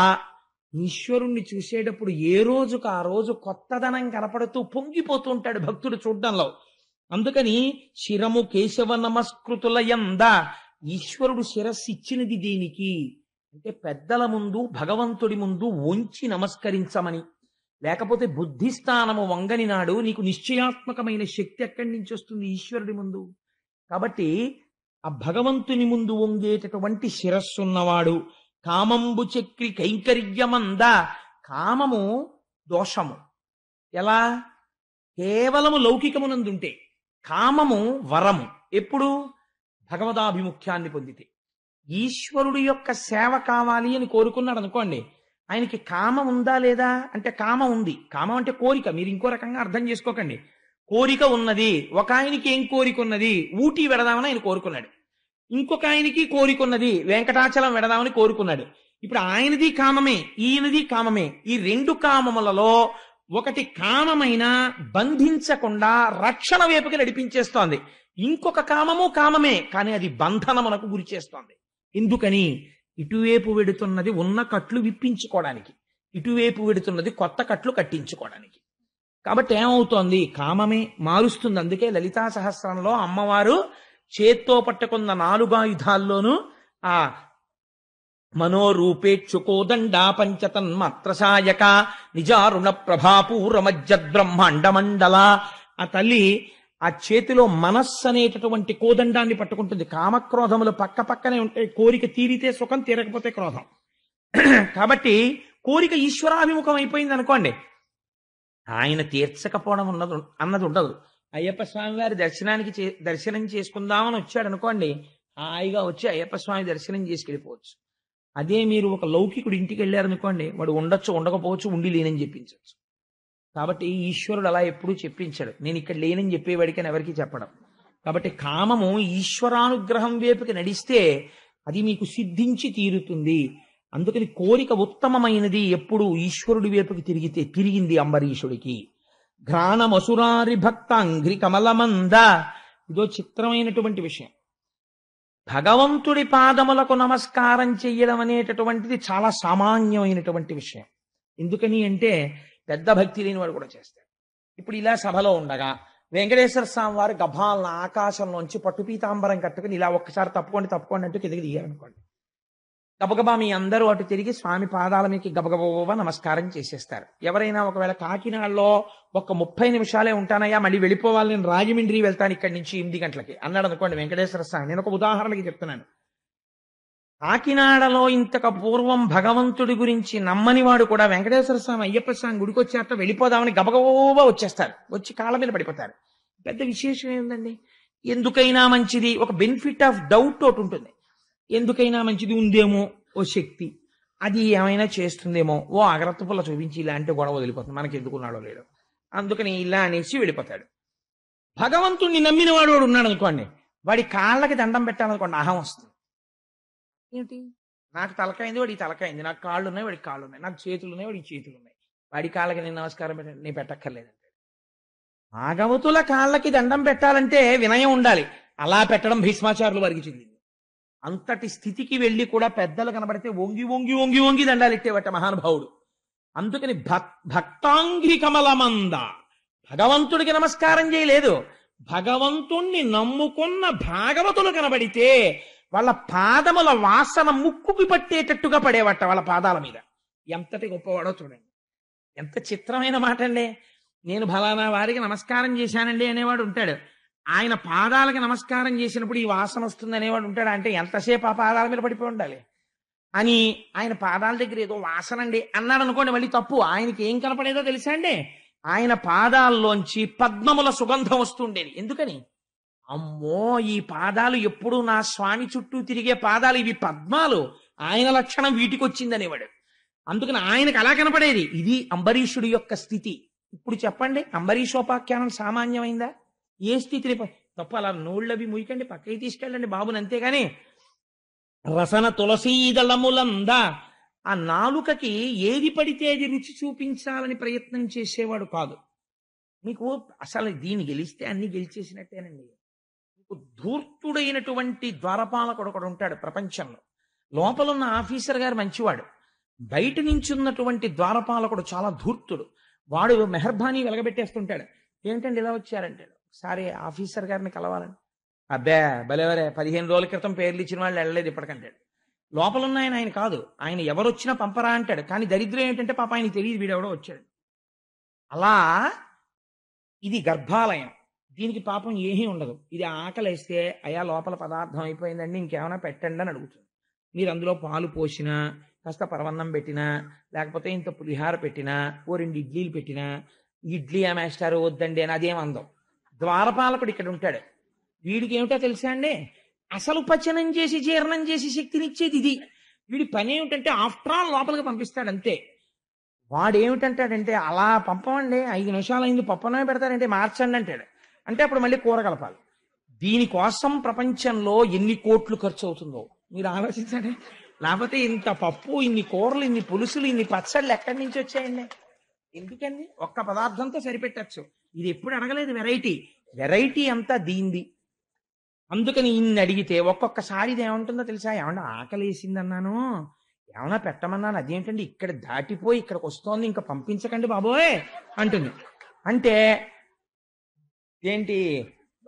ఈశ్వరుణ్ణి చూసేటప్పుడు ఏ రోజుకు ఆ రోజు కొత్తదనం కనపడుతూ పొంగిపోతూ ఉంటాడు భక్తుడు చూడడంలో. అందుకని శిరము కేశవ నమస్కృతుల యంద, ఈశ్వరుడు శిరస్సు ఇచ్చినది దేనికి అంటే పెద్దల ముందు భగవంతుడి ముందు వంచి నమస్కరించమని. లేకపోతే బుద్ధిస్థానము వంగని నాడు నీకు నిశ్చయాత్మకమైన శక్తి ఎక్కడి నుంచి వస్తుంది? ఈశ్వరుడి ముందు. కాబట్టి ఆ భగవంతుని ముందు వంగేటటువంటి శిరస్సున్నవాడు. కామంబు చక్రి కైంకర్యమంద, కామము దోషము. ఎలా? కేవలము లౌకికమునందుంటే. కామము వరము ఎప్పుడు? భగవదాభిముఖ్యాన్ని పొందితే. ఈశ్వరుడి యొక్క సేవ కావాలి అని కోరుకున్నాడు అనుకోండి, ఆయనకి కామం ఉందా లేదా అంటే కామం ఉంది. కామం అంటే కోరిక. మీరు ఇంకో రకంగా అర్థం చేసుకోకండి. కోరిక ఉన్నది. ఒక ఆయనకి ఏం కోరిక ఉన్నది? ఊటీ వెడదామని ఆయన కోరుకున్నాడు. ఇంకొక ఆయనకి కోరిక ఉన్నది, వెంకటాచలం వెడదామని కోరుకున్నాడు. ఇప్పుడు ఆయనది కామమే, ఈయనది కామమే. ఈ రెండు కామములలో ఒకటి కామమైన బంధించకుండా రక్షణ వైపుకి నడిపించేస్తోంది. ఇంకొక కామము కామమే, కానీ అది బంధనమునకు గురి చేస్తోంది. ఎందుకని? ఇటువైపు వెడుతున్నది ఉన్న కట్లు విప్పించుకోవడానికి, ఇటువైపు వెడుతున్నది కొత్త కట్లు కట్టించుకోవడానికి. కాబట్టి ఏమవుతోంది? కామమే మారుస్తుంది. అందుకే లలితా సహస్రంలో అమ్మవారు చేత్తో పట్టుకున్న 4 ఆయుధాల్లోనూ ఆ మనోరూపేక్షుకోదండా పంచతన్మాత్రసాయక నిజారుణ ప్రభాపూరమజ్జద్బ్రహ్మాండ మండల, ఆ తల్లి ఆ చేతిలో మనస్సు అనేటటువంటి కోదండాన్ని పట్టుకుంటుంది. కామక్రోధములు పక్క పక్కనే ఉంటాయి. కోరిక తీరితే సుఖం, తీరకపోతే క్రోధం. కాబట్టి కోరిక ఈశ్వరాభిముఖం అయిపోయింది అనుకోండి, ఆయన తీర్చకపోవడం అన్నది ఉండదు. అయ్యప్ప స్వామి వారి దర్శనం చేసుకుందామని వచ్చాడు అనుకోండి, హాయిగా వచ్చి అయ్యప్ప స్వామి దర్శనం చేసుకెళ్ళిపోవచ్చు. అదే మీరు ఒక లౌకికుడు ఇంటికి వెళ్ళారనుకోండి, వాడు ఉండొచ్చు, ఉండకపోవచ్చు, ఉండి లేనని చెప్పించవచ్చు. కాబట్టి ఈశ్వరుడు అలా ఎప్పుడూ చెప్పించాడు. నేను ఇక్కడ లేనని చెప్పేవాడికని ఎవరికి చెప్పడం. కాబట్టి కామము ఈశ్వరానుగ్రహం వైపుకి నడిస్తే అది మీకు సిద్ధించి తీరుతుంది. అందుకని కోరిక ఉత్తమమైనది ఎప్పుడు ఈశ్వరుడి వైపుకి తిరిగింది అంబరీషుడికి. ఘ్రాణమసురారి భక్తాంఘ్రి కమలమంద, ఇదో చిత్రమైనటువంటి విషయం. భగవంతుడి పాదములకు నమస్కారం చెయ్యడం అనేటటువంటిది చాలా సామాన్యమైనటువంటి విషయం. ఎందుకని అంటే పెద్ద భక్తి లేని వాడు కూడా చేస్తాడు. ఇప్పుడు ఇలా సభలో ఉండగా వెంకటేశ్వర స్వామి వారు గభాలను ఆకాశంలోంచి పట్టు పీతాంబరం కట్టుకుని ఇలా ఒక్కసారి తప్పుకోండి అంటూ కిందకి దిగారనుకోండి. గబగబా మీ అందరూ అటు తిరిగి స్వామి పాదాల మీకు గబగబా నమస్కారం చేసేస్తారు. ఎవరైనా ఒకవేళ కాకినాడలో ఒక 30 నిమిషాలే ఉంటానయ్యా, మళ్ళీ వెళ్ళిపోవాలి, నేను రాజమండ్రి వెళ్తాను ఇక్కడి నుంచి 8 గంటలకి అన్నాడు అనుకోండి వెంకటేశ్వర స్వామి. నేను ఒక ఉదాహరణకి చెప్తున్నాను. కాకినాడలో ఇంతకు పూర్వం భగవంతుడి గురించి నమ్మని వాడు కూడా వెంకటేశ్వర స్వామి అయ్యప్ప స్వామి గుడికి వచ్చాక వెళ్ళిపోదామని గబగబా వచ్చేస్తారు, వచ్చి కాళ్ళ మీద పడిపోతారు. పెద్ద విశేషం ఏంటండి? ఎందుకైనా మంచిది, ఒక బెనిఫిట్ ఆఫ్ డౌట్ ఒకటి ఉంటుంది. ఎందుకైనా మంచిది ఉందేమో ఓ శక్తి, అది ఏమైనా చేస్తుందేమో, ఓ అగ్రత్త పుల్ల చూపించి ఇలాంటి గొడవ వదిలిపోతుంది, మనకి ఎందుకున్నాడో లేదో, అందుకని ఇలా అనేసి వెళ్ళిపోతాడు. భగవంతుణ్ణి నమ్మిన వాడు ఉన్నాడు అనుకోండి, వాడి కాళ్ళకి దండం పెట్టాలనుకోండి అహం వస్తుంది. ఏంటి, నాకు తలకాయింది వాడికి తలకాయింది, నాకు కాళ్ళు ఉన్నాయి వాడికి కాళ్ళు ఉన్నాయి, నాకు చేతులు ఉన్నాయి వాడికి చేతులు ఉన్నాయి, వాడి కాళ్ళకి నేను నమస్కారం పెట్టండి, నేను పెట్టక్కర్లేదంటే. భాగవతుల కాళ్ళకి దండం పెట్టాలంటే వినయం ఉండాలి. అలా పెట్టడం భీష్మాచార్యుల వారికి చెందింది. అంతటి స్థితికి వెళ్ళి కూడా పెద్దలు కనబడితే వంగి వంగి వంగి వంగి దండాలిట్టేవట మహానుభావుడు. అందుకని భక్తాంఘ్రి కమలమంద భగవంతుడికి నమస్కారం చేయలేదు. భగవంతుణ్ణి నమ్ముకున్న భాగవతులు కనబడితే వాళ్ళ పాదముల వాసన ముక్కుకి పట్టేటట్టుగా పడేవట వాళ్ళ పాదాల మీద. ఎంతటి గొప్పవాడో చూడండి. ఎంత చిత్రమైన మాట అండి. నేను ఫలానా వారికి నమస్కారం చేశానండి అనేవాడు ఉంటాడు, ఆయన పాదాలకి నమస్కారం చేసినప్పుడు ఈ వాసన వస్తుంది అనేవాడు ఉంటాడు. అంటే ఎంతసేపు ఆ పాదాల మీద పడిపోయి ఉండాలి అని. ఆయన పాదాల దగ్గర ఏదో వాసన అండి అన్నాడు అనుకోండి, మళ్ళీ తప్పు. ఆయనకి ఏం కనపడేదో తెలుసా అండి? ఆయన పాదాల్లోంచి పద్మముల సుగంధం వస్తుండేది. ఎందుకని? అమ్మో, ఈ పాదాలు ఎప్పుడు నా స్వామి చుట్టూ తిరిగే పాదాలు, ఇవి పద్మాలు, ఆయన లక్షణం వీటికి వచ్చిందనేవాడు. అందుకని ఆయనకు అలా కనపడేది. ఇది అంబరీషుడి యొక్క స్థితి. ఇప్పుడు చెప్పండి, అంబరీషోపాఖ్యానం సామాన్యమైందా? ఏ స్థితిని తప్ప అలా నోళ్ళవి ముయ్యకండి, పక్కకి తీసుకెళ్ళండి బాబుని, అంతేగాని రసన తులసీదళములందా ఆ నాలుకకి ఏది పడితే అది రుచి చూపించాలని ప్రయత్నం చేసేవాడు కాదు. మీకు అసలు దీన్ని గెలిస్తే అన్ని గెలిచేసినట్టేనండి. మీకు ధూర్తుడైనటువంటి ద్వారపాలకుడు ఒకడు ఉంటాడు ప్రపంచంలో. లోపలున్న ఆఫీసర్ గారు మంచివాడు, బయట నుంచి ఉన్నటువంటి ద్వారపాలకుడు చాలా ధూర్తుడు. వాడు మెహర్బానీ వెలగబెట్టేస్తుంటాడు. ఏంటండి ఇలా వచ్చారంటాడు. సరే ఆఫీసర్ గారిని కలవాలని. అబ్బే భలేవరే, 15 రోజుల క్రితం పేర్లు ఇచ్చిన వాళ్ళు వెళ్ళలేదు ఇప్పటికంటాడు. లోపలున్న ఆయన కాదు, ఆయన ఎవరొచ్చినా పంపరా అంటాడు. కానీ దరిద్రం ఏంటంటే పాప ఆయన తెలియదు వీడెవడో వచ్చాడు. అలా ఇది గర్భాలయం, దీనికి పాపం ఏమీ ఉండదు. ఇది ఆకలేస్తే అయా లోపల పదార్థం అయిపోయిందండి ఇంకేమైనా పెట్టండి అని అడుగుతుంది. మీరు అందులో పాలు పోసినా, కాస్త పరవన్నం పెట్టినా, లేకపోతే ఇంత పులిహార పెట్టినా, ఓ 2 ఇడ్లీలు పెట్టినా, ఇడ్లీ ఏమేస్తారు వద్దండి అని అదేం అందం. ద్వారపాలకుడు ఇక్కడ ఉంటాడు, వీడికి ఏమిటో తెలుసా అండి? అసలు పచనం చేసి జీర్ణం చేసి శక్తినిచ్చేది ఇది. వీడి పని ఏమిటంటే ఆఫ్టర్ ఆల్ లోపలికి పంపిస్తాడు అంతే. వాడు ఏమిటంటాడంటే అలా పంపమండి, 5 నిమిషాలు అయింది పప్పనమే పెడతారంటే మార్చండి అంటాడు. అంటే అప్పుడు మళ్ళీ కూర కలపాలి. దీనికోసం ప్రపంచంలో ఎన్ని కోట్లు ఖర్చు అవుతుందో మీరు ఆలోచించండి. లేకపోతే ఇంత పప్పు, ఇన్ని కూరలు, ఇన్ని పులుసులు, ఇన్ని పచ్చళ్ళు ఎక్కడి నుంచి వచ్చాయండి? ఎందుకండి? ఒక్క పదార్థంతో సరిపెట్టచ్చు. ఇది ఎప్పుడు అడగలేదు వెరైటీ అంతా దీంది. అందుకని ఇన్ని అడిగితే ఒక్కొక్కసారి ఇది ఏమంటుందో తెలుసా? ఏమన్నా ఆకలేసింది అన్నాను, ఏమన్నా పెట్టమన్నాను, అదేంటండి ఇక్కడ దాటిపోయి ఇక్కడికి వస్తోంది, ఇంకా పంపించకండి బాబోయ్ అంటుంది. అంటే ఏంటి,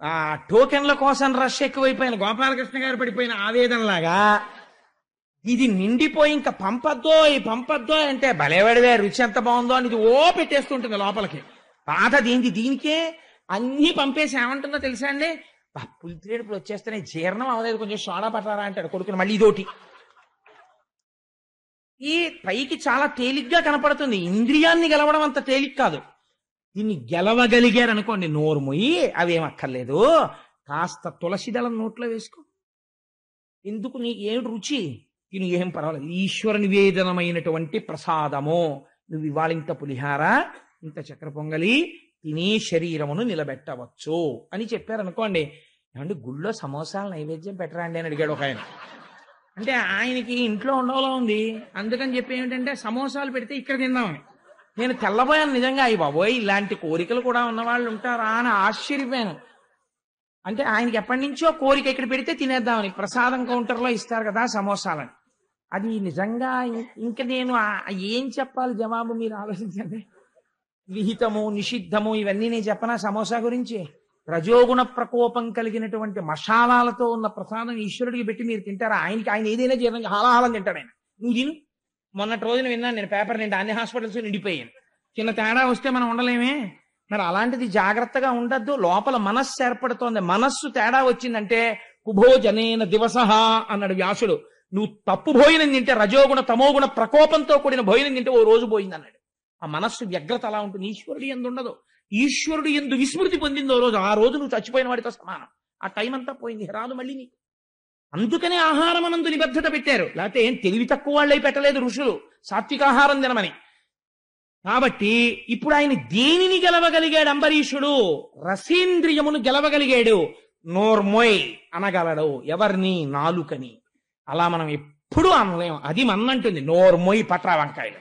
ఆ టోకెన్ల కోసం రష్ ఎక్కువైపోయిన గోపాలకృష్ణ గారు పడిపోయిన ఆవేదనలాగా ఇది నిండిపోయి ఇంకా పంపద్దో అంటే భలేవాడివే, రుచి ఎంత బాగుందో అని ఇది పెట్టేస్తుంటుంది లోపలికి. బాధ దీనికే అన్ని పంపేసి ఏమంటుందో తెలుసా అండి? పులిత్రేడుపులు వచ్చేస్తేనే జీర్ణం అవలేదు, కొంచెం సోడా పట్టారా అంటాడు కొడుకుని. మళ్ళీ ఇదోటి. ఈ పైకి చాలా తేలిగ్గా కనపడుతుంది, ఇంద్రియాన్ని గెలవడం అంత తేలిక కాదు. దీన్ని గెలవగలిగారు అనుకోండి, నోరు మొయ్యి అవేమక్కర్లేదు, కాస్త తులసి దళం నోట్లో వేసుకో, ఎందుకు నీకు ఏమిటి రుచి, తిను ఏం పర్వాలేదు, ఈశ్వర నివేదనమైనటువంటి ప్రసాదము. నువ్వు ఇవాళ ఇంత పులిహార, ఇంత చక్కెర పొంగలి తినే శరీరమును నిలబెట్టవచ్చు అని చెప్పారనుకోండి. ఏమంటే గుళ్ళో సమోసాలు నైవేద్యం పెట్టరా అండి అని అడిగాడు ఒక ఆయన. అంటే ఆయనకి ఇంట్లో ఉండవలో ఉంది, అందుకని చెప్పి ఏమిటంటే సమోసాలు పెడితే ఇక్కడ తిందామని. నేను తెల్లబోయాను నిజంగా. అయ్యి బాబోయ్, ఇలాంటి కోరికలు కూడా ఉన్నవాళ్ళు ఉంటారా అని ఆశ్చర్యపోయాను. అంటే ఆయనకి ఎప్పటి నుంచో కోరిక ఇక్కడ పెడితే తినేద్దామని, ప్రసాదం కౌంటర్లో ఇస్తారు కదా సమోసాలని. అది నిజంగా ఇంక నేను ఏం చెప్పాలి జవాబు మీరు ఆలోచించండి. విహితము నిషిద్ధము ఇవన్నీ నేను చెప్పనా సమోసా గురించి? రజోగుణ ప్రకోపం కలిగినటువంటి మసాలాలతో ఉన్న ప్రసాదం ఈశ్వరుడికి పెట్టి మీరు తింటారా? ఆయన ఏదైనా జీర్ణం హాలాహాలం తింటాడు ఆయన. నువ్వు తిను. మొన్నటి రోజున విన్నాను నేను పేపర్ నిండా అన్ని హాస్పిటల్స్ నిండిపోయాను. చిన్న తేడా వస్తే మనం ఉండలేమే. మరి అలాంటిది జాగ్రత్తగా ఉండద్దు. లోపల మనస్సు ఏర్పడుతోంది. మనస్సు తేడా వచ్చిందంటే కుభోజనేన దివసహ అన్నాడు వ్యాసుడు. నువ్వు తప్పు భోజనం తింటే, రజోగుణ తమోగుణ ప్రకోపంతో కూడిన భోజనం తింటే ఓ రోజు పోయింది అన్నాడు. ఆ మనస్సు వ్యగ్రత అలా ఉంటుంది. ఈశ్వరుడు ఎందు ఉండదు. ఈశ్వరుడు ఎందు విస్మృతి పొందిందో రోజు, ఆ రోజు నువ్వు చచ్చిపోయిన వాడితో సమానం. ఆ టైం అంతా పోయింది, రాదు మళ్ళీ నీకు. అందుకనే ఆహారం అనందు నిబద్ధత పెట్టారు. లేకపోతే ఏం తెలివి తక్కువ వాళ్ళై పెట్టలేదు ఋషులు సాత్వికాహారం తినమని. కాబట్టి ఇప్పుడు ఆయన దేనిని గెలవగలిగాడు అంబరీషుడు? రసేంద్రియమును గెలవగలిగాడు. నోర్మోయ్ అనగలడు. ఎవరిని? నాలుకని. అలా మనం ఎప్పుడూ అనలేం. అది మన్నంటుంది, నోర్మోయ్ పట్రా వంకాయలు.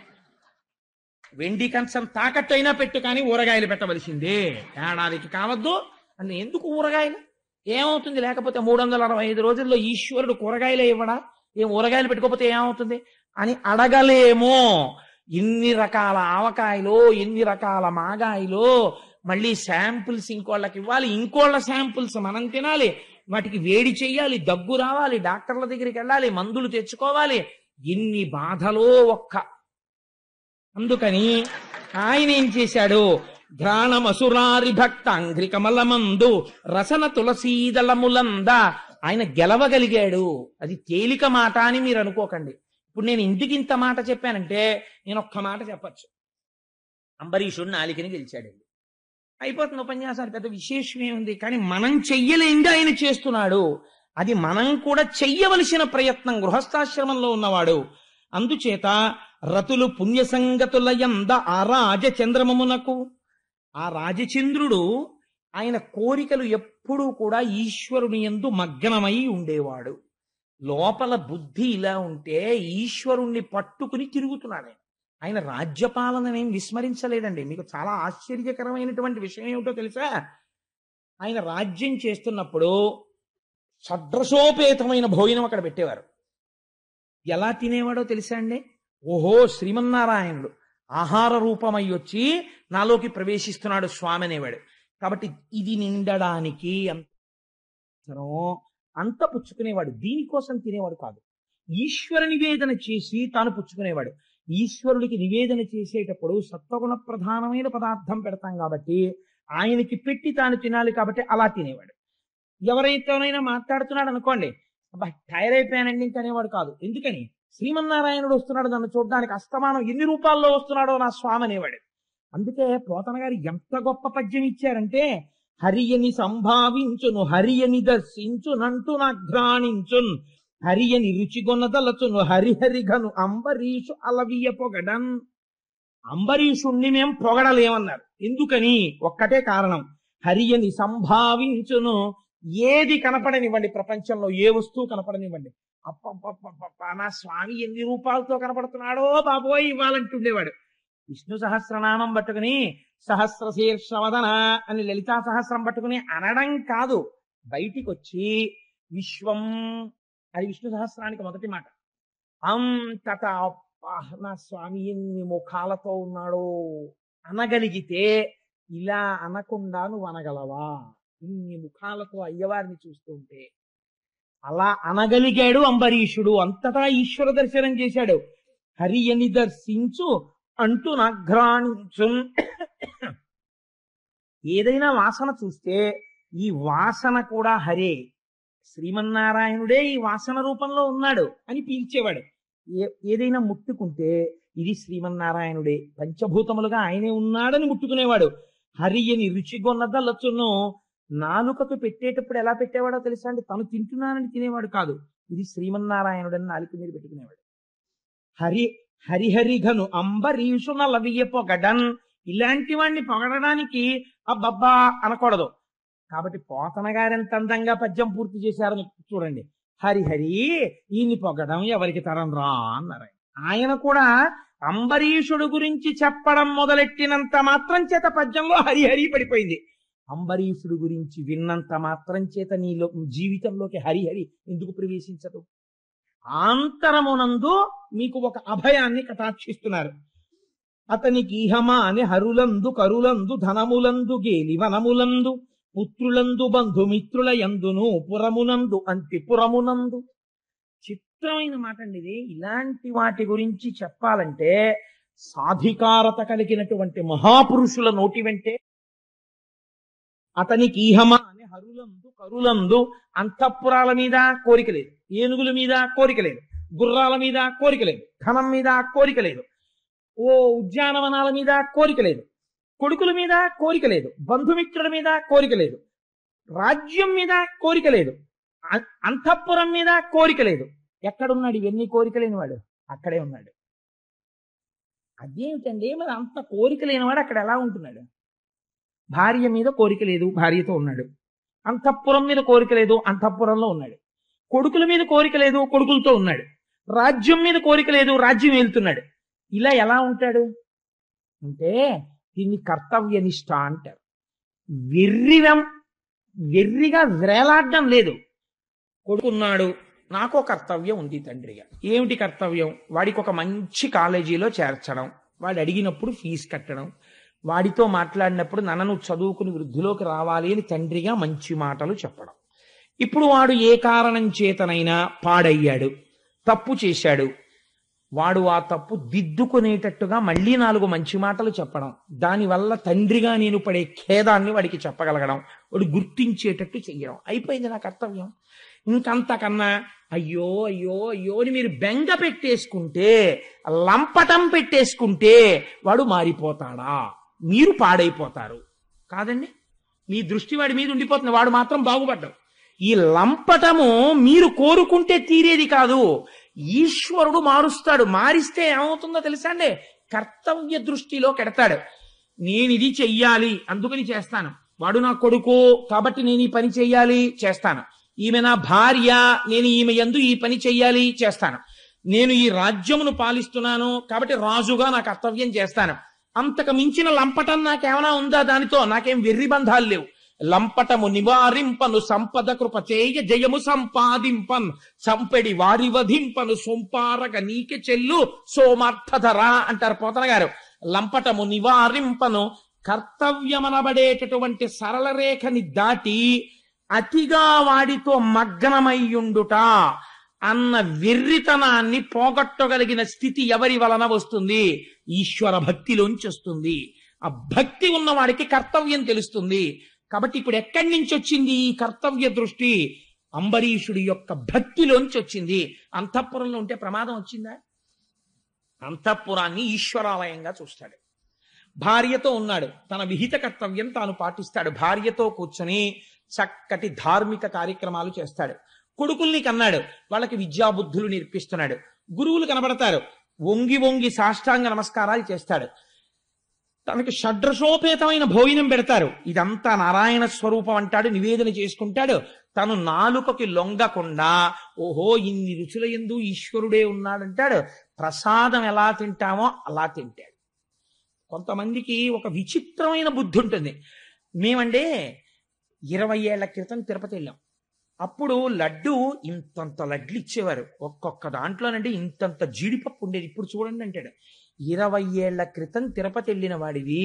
వెండి కంచం తాకట్టు అయినా పెట్టు, కానీ ఊరగాయలు పెట్టవలసిందే. ఏడాదికి కావద్దు అంటే ఎందుకు ఊరగాయలు? ఏమవుతుంది లేకపోతే? 365 రోజుల్లో ఈశ్వరుడు కూరగాయలే ఇవ్వడా? ఏం ఊరగాయలు పెట్టుకోకపోతే ఏమవుతుంది అని అడగలేమో. ఎన్ని రకాల ఆవకాయలు, ఎన్ని రకాల మాగాయలు, మళ్ళీ శాంపుల్స్ ఇంకోళ్ళకి ఇవ్వాలి, ఇంకోళ్ళ శాంపుల్స్ మనం తినాలి, వాటికి వేడి చెయ్యాలి, దగ్గు రావాలి, డాక్టర్ల దగ్గరికి వెళ్ళాలి, మందులు తెచ్చుకోవాలి. ఎన్ని బాధలో ఒక్క. అందుకని ఆయన ఏం చేశాడు? ఘ్రాణమసురారి భక్త అంఘ్రికమలమందు రసన తులసీదళములంద. ఆయన గెలవగలిగాడు. అది తేలిక మాట అని మీరు అనుకోకండి. ఇప్పుడు నేను ఇంటికి ఇంత మాట చెప్పానంటే నేను ఒక్క మాట చెప్పచ్చు. అంబరీషుడు నాలికని గెలిచాడండి, అయిపోతుంది ఉపన్యాసాలు. పెద్ద విశేషం ఏముంది? కానీ మనం చెయ్యలేంగా ఆయన చేస్తున్నాడు. అది మనం కూడా చెయ్యవలసిన ప్రయత్నం. గృహస్థాశ్రమంలో ఉన్నవాడు. అందుచేత రతులు పుణ్యసంగతుల యంద ఆ రాజచంద్రమమునకు. ఆ రాజచంద్రుడు ఆయన కోరికలు ఎప్పుడూ కూడా ఈశ్వరుని యందు మగ్నమై ఉండేవాడు. లోపల బుద్ధి ఇలా ఉంటే ఈశ్వరుణ్ణి పట్టుకుని తిరుగుతున్నాడు. ఆయన రాజ్యపాలననేం విస్మరించలేదండి. మీకు చాలా ఆశ్చర్యకరమైనటువంటి విషయం ఏమిటో తెలుసా? ఆయన రాజ్యం చేస్తున్నప్పుడు షడ్రసోపేతమైన భోజనం అక్కడ పెట్టేవారు. ఎలా తినేవాడో తెలుసా అండి? ఓహో, శ్రీమన్నారాయణుడు ఆహార రూపమై వచ్చి నాలోకి ప్రవేశిస్తున్నాడు స్వామి అనేవాడు. కాబట్టి ఇది నిండడానికి అంత పుచ్చుకునేవాడు. దీనికోసం తినేవాడు కాదు. ఈశ్వర నివేదన చేసి తాను పుచ్చుకునేవాడు. ఈశ్వరుడికి నివేదన చేసేటప్పుడు సత్వగుణ ప్రధానమైన పదార్థం పెడతాం కాబట్టి ఆయనకి పెట్టి తాను తినాలి కాబట్టి అలా తినేవాడు. ఎవరైతేనైనా మాట్లాడుతున్నాడు అనుకోండి, అబ్బా టైర్ అయిపోయానండి ఇంక అనేవాడు కాదు. ఎందుకని? శ్రీమన్నారాయణుడు వస్తున్నాడు నన్ను చూడడానికి, అస్తమానం ఎన్ని రూపాల్లో వస్తున్నాడో నా స్వామి అనేవాడు. అందుకే పోతన గారు ఎంత గొప్ప పద్యం ఇచ్చారంటే, హరియని సంభావించును హరియని దర్శించునంటూ నఘ్రాణించున్ హరియని రుచిగొనదలచును హరిహరిగను అంబరీషు అలవియ పొగడన్. అంబరీషుణ్ణి మేం పొగడలేమన్నారు. ఎందుకని? ఒక్కటే కారణం, హరియని సంభావించును. ఏది కనపడనివ్వండి ప్రపంచంలో, ఏ వస్తువు కనపడనివ్వండి, అప్ప నా స్వామి ఎన్ని రూపాలతో కనపడుతున్నాడో బాబోయ్ ఇవ్వాలంటుండేవాడు. విష్ణు సహస్రనామం పట్టుకుని సహస్రశీర్షవదన అని లలితా సహస్రం పట్టుకుని అనడం కాదు, బయటికి వచ్చి విశ్వం, అది విష్ణు సహస్రానికి మొదటి మాట. అంతటా నా స్వామి ఎన్ని ముఖాలతో ఉన్నాడో అనగలిగితే, ఇలా అనకుండా నువ్వు అనగలవా? ఇన్ని ముఖాలతో అయ్యవారిని చూస్తుంటే. అలా అనగలిగాడు అంబరీషుడు. అంతటా ఈశ్వర దర్శనం చేశాడు. హరియని దర్శించు అంటూ నఘ్రాణించు. ఏదైనా వాసన చూస్తే ఈ వాసన కూడా హరే, శ్రీమన్నారాయణుడే ఈ వాసన రూపంలో ఉన్నాడు అని పీల్చేవాడు. ఏదైనా ముట్టుకుంటే ఇది శ్రీమన్నారాయణుడే, పంచభూతములుగా ఆయనే ఉన్నాడని ముట్టుకునేవాడు. హరియని రుచిగొన్నదలచును. నాలుకకు పెట్టేటప్పుడు ఎలా పెట్టేవాడో తెలుసా అండి? తను తింటున్నానని తినేవాడు కాదు, ఇది శ్రీమన్నారాయణుడని నాలుక మీద పెట్టుకునేవాడు. హరిహరిఘను అంబరీషు నలవియ పొగడన్. ఇలాంటి వాడిని పొగడడానికి అబ్బబ్బా అనకూడదు. కాబట్టి పోతన గారు ఎంత అందంగా పద్యం పూర్తి చేశారని చూడండి. హరిహరి ఈయన్ని పొగడం ఎవరికి తరం రా అన్నారు. ఆయన కూడా అంబరీషుడు గురించి చెప్పడం మొదలెట్టినంత మాత్రం చేత పద్యంలో హరిహరి పడిపోయింది. అంబరీషుడు గురించి విన్నంత మాత్రం చేత నీలో జీవితంలోకి హరిహరి ఎందుకు ప్రవేశించదు? ఆంతరమునందు మీకు ఒక అభయాన్ని కటాక్షిస్తున్నారు. అతనికి ఈహమా అని హరులందు కరులందు ధనములందు గేలి వనములందు పుత్రులందు బంధుమిత్రుల యందును పురమునందు అంతిపురమునందు. చిత్రమైన మాట అండి ఇది. ఇలాంటి వాటి గురించి చెప్పాలంటే సాధికారత కలిగినటువంటి మహాపురుషుల నోటి వెంటే అతనికి ఈహమ అనే హరులందు కరులందు అంతఃపురాల మీద కోరిక లేదు, ఏనుగుల మీద కోరిక లేదు, గుర్రాల మీద కోరిక లేదు, ధనం మీద కోరిక లేదు, ఓ ఉద్యానవనాల మీద కోరిక లేదు, కొడుకుల మీద కోరిక లేదు, బంధుమిత్రుల మీద కోరిక లేదు, రాజ్యం మీద కోరిక లేదు, అంతఃపురం మీద కోరిక లేదు. ఎక్కడున్నాడు ఇవన్నీ కోరిక లేనివాడు? అక్కడే ఉన్నాడు. అదేమిటండి మరి అంత కోరిక లేనివాడు అక్కడ ఎలా ఉంటున్నాడు? భార్య మీద కోరిక లేదు, భార్యతో ఉన్నాడు. అంతఃపురం మీద కోరిక లేదు, అంతఃపురంలో ఉన్నాడు. కొడుకుల మీద కోరిక లేదు, కొడుకులతో ఉన్నాడు. రాజ్యం మీద కోరిక లేదు, రాజ్యం వెళ్తున్నాడు. ఇలా ఎలా ఉంటాడు అంటే దీన్ని కర్తవ్యనిష్ట అంటారు. వెర్రిగా వేలాడడం లేదు. కొడుకున్నాడు, నాకో కర్తవ్యం ఉంది తండ్రిగా. ఏమిటి కర్తవ్యం? వాడికి ఒక మంచి కాలేజీలో చేర్చడం, వాడు అడిగినప్పుడు ఫీజు కట్టడం, వాడితో మాట్లాడినప్పుడు నన్ను చదువుకుని వృద్ధిలోకి రావాలి అని తండ్రిగా మంచి మాటలు చెప్పడం. ఇప్పుడు వాడు ఏ కారణం చేతనైనా పాడయ్యాడు, తప్పు చేశాడు, వాడు ఆ తప్పు దిద్దుకునేటట్టుగా మళ్ళీ 4 మంచి మాటలు చెప్పడం, దానివల్ల తండ్రిగా నేను పడే ఖేదాన్ని వాడికి చెప్పగలగడం, వాడు గుర్తించేటట్టు చెయ్యడం. అయిపోయింది నా కర్తవ్యం. ఇంకంతకన్నా అయ్యో అయ్యో అయ్యో అని మీరు బెంగ పెట్టేసుకుంటే, లంపటం పెట్టేసుకుంటే వాడు మారిపోతాడా? మీరు పాడైపోతారు కాదండి. మీ దృష్టి వాడి మీద ఉండిపోతుంది, వాడు మాత్రం బాగుపడ్డావు. ఈ లంపటము మీరు కోరుకుంటే తీరేది కాదు, ఈశ్వరుడు మారుస్తాడు. మారిస్తే ఏమవుతుందో తెలుసా అండి? కర్తవ్య దృష్టిలో కెడతాడు. నేను ఇది చెయ్యాలి అందుకని చేస్తాను, వాడు నా కొడుకు కాబట్టి నేను ఈ పని చెయ్యాలి చేస్తాను, ఈమె నా భార్య నేను ఈమె యందు ఈ పని చెయ్యాలి చేస్తాను, నేను ఈ రాజ్యమును పాలిస్తున్నాను కాబట్టి రాజుగా నా కర్తవ్యం చేస్తాను. అంతకు మించిన లంపటం నాకేమైనా ఉందా? దానితో నాకేం వెర్రి బంధాలు లేవు. లంపటము నివారింపను సంపద కృప చేయ జయము సంపాదింపన్ సంపెడి వారి వధింపను సొంపారగ నీకె చెల్లు సోమార్థధర అంటారు పోతన గారు. లంపటము నివారింపను కర్తవ్యమనబడేటటువంటి సరళ రేఖని దాటి అతిగా వాడితో మగ్నమయ్యుండుట అన్న వెర్రితనాన్ని పోగొట్టగలిగిన స్థితి ఎవరి వలన వస్తుంది? ఈశ్వర భక్తిలోంచి వస్తుంది. ఆ భక్తి ఉన్నవాడికి కర్తవ్యం తెలుస్తుంది. కాబట్టి ఇప్పుడు ఎక్కడి నుంచి వచ్చింది ఈ కర్తవ్య దృష్టి? అంబరీషుడి యొక్క భక్తిలోంచి వచ్చింది. అంతఃపురంలో ఉంటే ప్రమాదం వచ్చిందా? అంతఃపురాన్ని ఈశ్వరాలయంగా చూస్తాడు. భార్యతో ఉన్నాడు, తన విహిత కర్తవ్యం తాను పాటిస్తాడు. భార్యతో కూర్చొని చక్కటి ధార్మిక కార్యక్రమాలు చేస్తాడు. కొడుకుల్ని కన్నాడు, వాళ్ళకి విద్యాబుద్ధులు నేర్పిస్తున్నాడు. గురువులు కనబడతారు, వంగి వంగి సాష్టాంగ నమస్కారాలు చేస్తాడు. తనకి షడ్రసోపేతమైన భోజనం పెడతారు, ఇదంతా నారాయణ స్వరూపం అంటాడు, నివేదన చేసుకుంటాడు. తను నాలుకకి లొంగకుండా ఓహో ఇన్ని రుచుల యందు ఈశ్వరుడే ఉన్నాడంటాడు. ప్రసాదం ఎలా తింటామో అలా తింటాడు. కొంతమందికి ఒక విచిత్రమైన బుద్ధి ఉంటుంది. మేమంటే 20 ఏళ్ల క్రితం తిరుపతి వెళ్ళాం. అప్పుడు లడ్డు ఇంతంత లడ్లు ఇచ్చేవారు, ఒక్కొక్క దాంట్లోనంటే ఇంతంత జీడిపప్పు ఉండేది. ఇప్పుడు చూడండి అంటాడు. 20 ఏళ్ల క్రితం తిరుపతి వెళ్ళిన వాడివి,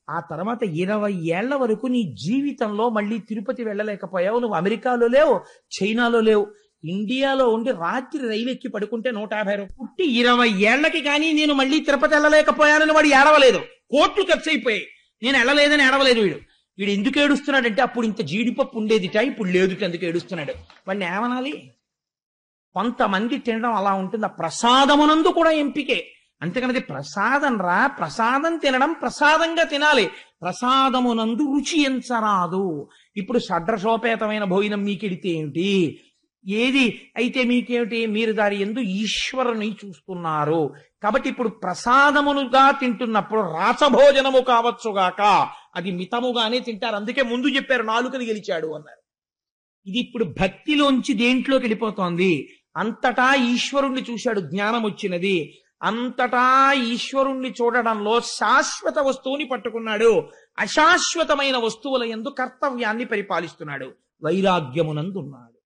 ఆ తర్వాత 20 ఏళ్ల వరకు నీ జీవితంలో మళ్ళీ తిరుపతి వెళ్ళలేకపోయావు. నువ్వు అమెరికాలో లేవు, చైనాలో లేవు, ఇండియాలో ఉండి రాత్రి రైలు ఎక్కి పడుకుంటే 150 రూపాయలు. పుట్టి 20 ఏళ్లకి కానీ నేను మళ్ళీ తిరుపతి వెళ్ళలేకపోయానని వాడు ఏడవలేదు. కోట్లు ఖర్చు అయిపోయాయి, నేను వెళ్ళలేదని ఏడవలేదు. వీడు ఎందుకు ఏడుస్తున్నాడంటే అప్పుడు ఇంత జీడిపప్పు ఉండేదిట, ఇప్పుడు లేదుట, ఎందుకు ఏడుస్తున్నాడు? వాడిని ఏమనాలి? కొంతమంది తినడం అలా ఉంటుంది. ఆ ప్రసాదమునందు కూడా ఎంపికే. అంతేకానది ప్రసాదం రా, ప్రసాదం తినడం ప్రసాదంగా తినాలి, ప్రసాదమునందు రుచి ఎంచరాదు. ఇప్పుడు షడ్రసోపేతమైన భోజనం మీకెడితే ఏమిటి? ఏది అయితే మీకేమిటి? మీరు దాని యందు ఈశ్వరుని చూస్తున్నారు. కాబట్టి ఇప్పుడు ప్రసాదమునుగా తింటున్నప్పుడు రాసభోజనము కావచ్చుగాక, అది మితముగానే తింటారు. అందుకే ముందు చెప్పారు నాలుకని గెలిచాడు అన్నారు. ఇది ఇప్పుడు భక్తిలోంచి దేంట్లోకి వెళ్ళిపోతోంది? అంతటా ఈశ్వరుణ్ణి చూశాడు, జ్ఞానం వచ్చినది. అంతటా ఈశ్వరుణ్ణి చూడడంలో శాశ్వత వస్తువుని పట్టుకున్నాడు. అశాశ్వతమైన వస్తువుల యందు కర్తవ్యాన్ని పరిపాలిస్తున్నాడు. వైరాగ్యమునందున్నాడు.